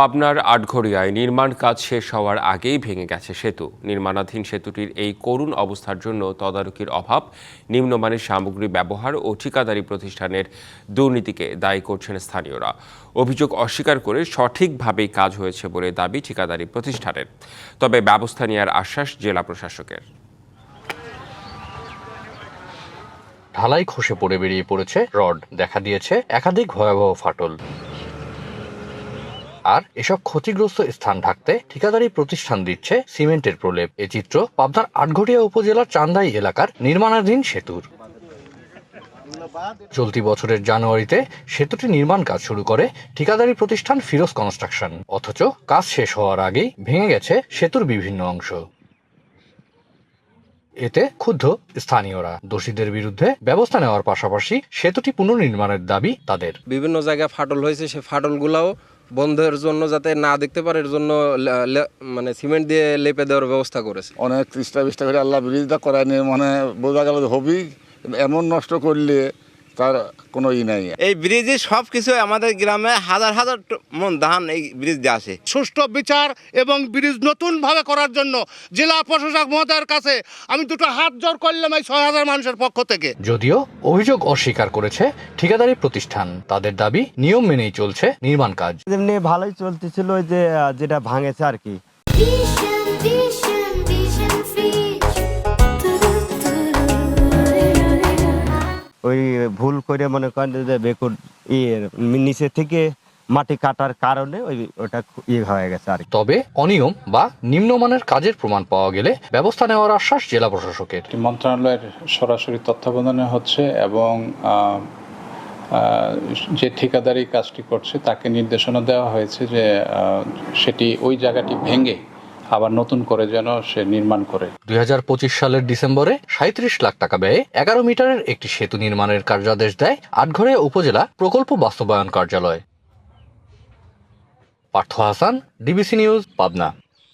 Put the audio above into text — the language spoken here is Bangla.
পাবনার আটঘরিয়ায় নির্মাণ কাজ শেষ হওয়ার আগেই ভেঙে গেছে সেতু। নির্মাণাধীন সেতুটির এই করুণ অবস্থার জন্য তদারকির অভাব, নিম্নমানের সামগ্রী ব্যবহার ও ঠিকাদারি প্রতিষ্ঠানের দুর্নীতিকে দায়ী করছেন স্থানীয়রা। অভিযোগ অস্বীকার করে সঠিকভাবেই কাজ হয়েছে বলে দাবি ঠিকাদারি প্রতিষ্ঠানের। তবে ব্যবস্থা নেওয়ার আশ্বাস জেলা প্রশাসকের। ঢালাই খসে পড়ে বেরিয়ে পড়েছে রড, দেখা দিয়েছে একাধিক ভয়াবহ ফাটল। আর এসব ক্ষতিগ্রস্ত স্থান ঢাকতে ঠিকাদারি প্রতিষ্ঠান দিচ্ছে সিমেন্টের প্রলেপ। এ চিত্র পাবনার আটঘরিয়া উপজেলার চান্দাই এলাকার নির্মাণাধীন সেতুর। চলতি বছরের জানুয়ারিতে সেতুটি নির্মাণ কাজ শুরু করে ঠিকাদারি প্রতিষ্ঠান ফিরোজ কনস্ট্রাকশন। অথচ কাজ শেষ হওয়ার আগেই ভেঙে গেছে সেতুর বিভিন্ন অংশ। এতে ক্ষুব্ধ স্থানীয়রা দোষীদের বিরুদ্ধে ব্যবস্থা নেওয়ার পাশাপাশি সেতুটি পুনর্নির্মাণের দাবি তাদের। বিভিন্ন জায়গায় ফাটল হয়েছে, সে ফাটলগুলাও বন্ধের জন্য যাতে না দেখতে পারে এর জন্য মানে সিমেন্ট দিয়ে লেপে দেওয়ার ব্যবস্থা করেছে। অনেক 30টা করে আল্লাহ ব্রিজটা করায় নিয়ে মানে বোঝা গেল হবি, এমন নষ্ট করলে তার কোনো নাই। এই ব্রিজে সব কিছু আমাদের গ্রামে হাজার হাজার মন ধান এই ব্রিজ দিয়ে আসে। সুষ্ঠু বিচার এবং ব্রিজ নতুনভাবে করার জন্য জেলা প্রশাসক মহোদয়ের কাছে আমি দুটো হাত জোড় করলাম এই 6000 মানুষের পক্ষ থেকে। যদিও অভিযোগ অস্বীকার করেছে ঠিকাদারি প্রতিষ্ঠান, তাদের দাবি নিয়ম মেনেই চলছে নির্মাণ কাজ। এমনি ভালোই চলতেছিল, ওই যে যেটা ভাঙেছে আর কি। ওই ভুল করে মনে করেন যে বেকুর নিচে থেকে মাটি কাটার কারণে ওটা হয়ে গেছে আর। তবে অনিয়ম বা নিম্নমানের কাজের প্রমাণ পাওয়া গেলে ব্যবস্থা নেওয়ার আশ্বাস জেলা প্রশাসকের। মন্ত্রণালয়ের সরাসরি তত্ত্বাবধানে হচ্ছে এবং যে ঠিকাদারি কাজটি করছে তাকে নির্দেশনা দেওয়া হয়েছে যে সেটি ওই জায়গাটি ভেঙে আবার নতুন করে যেন সে নির্মাণ করে। 2025 সালের ডিসেম্বরে 37 লাখ টাকা ব্যয়ে 11 মিটারের একটি সেতু নির্মাণের কার্যাদেশ দেয় আটঘরিয়া উপজেলা প্রকল্প বাস্তবায়ন কার্যালয়। Partha Hasan, DBC news, Pabna.